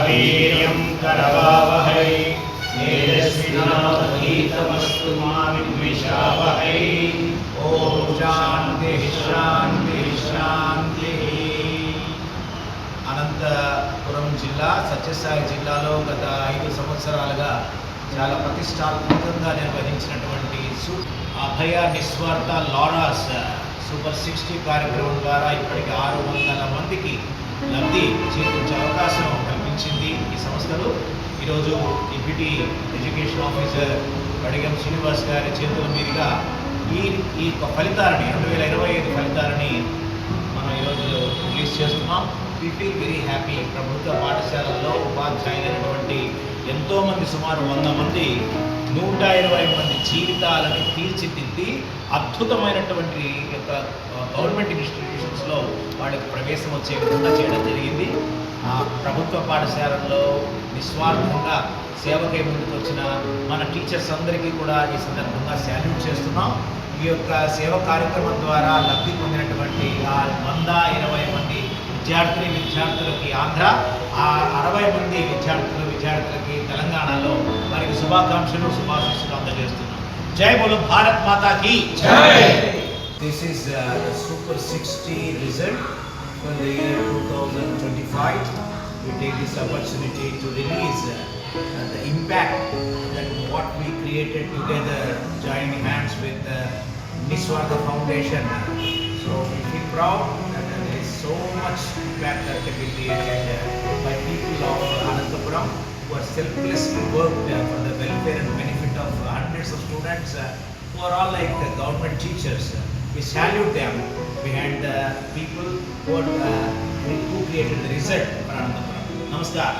वीर्यं करवावहै तेजस्विनावधीतमस्तु मा विद्विषावहै। ओम शांति शांति शांति। అనంతపురం జిల్లా సత్యసాయి జిల్లాలో గత 5 సంవత్సరాలుగా చాలా ప్రతిష్టాత్మకంగా నిర్వహించినటువంటి అభయ నిస్వార్థ లారాస్ సూపర్ 60 కార్యక్రమం ద్వారా ఇప్పటికి 600 మందికి లబ్ధి చేకూర్చే అవకాశం కల్పించింది ఈ సంస్థలు. ఈరోజు డిప్యూటీ ఎడ్యుకేషన్ ఆఫీసర్ కడిగం శ్రీనివాస్ గారి చేతుల మీదుగా ఈ ఫలితాలని 2025 ఫలితాలని మనం ఈరోజు రిలీజ్ చేస్తున్నాం. We feel very happy. ప్రభుత్వ పాఠశాలల్లో ఉపాధ్యాయులైనటువంటి ఎంతోమంది సుమారు 100 మంది 120 మంది జీవితాలని తీర్చిదిద్ది అద్భుతమైనటువంటి యొక్క గవర్నమెంట్ ఇన్స్టిట్యూషన్స్లో వాళ్ళకి ప్రవేశం వచ్చే విధంగా చేయడం జరిగింది. ప్రభుత్వ పాఠశాలల్లో నిస్వార్థంగా సేవకై ముందుకు వచ్చిన మన టీచర్స్ అందరికీ కూడా ఈ సందర్భంగా శాల్యూట్ చేస్తున్నాం. ఈ యొక్క సేవ కార్యక్రమం ద్వారా లబ్ధి పొందినటువంటి 120 మంది విద్యార్థులకి ఆంధ్ర, 60 మంది విద్యార్థులకి తెలంగాణలో వారికి శుభాకాంక్షలు శుభాశీస్సులు అందజేస్తున్నాం. జై బోలో భారత్ మాతా కీ జై. This is the super 60 result for the year 2025. We take this opportunity to release the impact that what we created together, joining hands with the Niswartha Foundation. So we feel proud that there is so much impact that can be created by people of Anantapuram who are selflessly worked for the welfare and benefit of hundreds of students who are all like government teachers. We salute them behind the people who created the result for Anantapuram. Namaskar.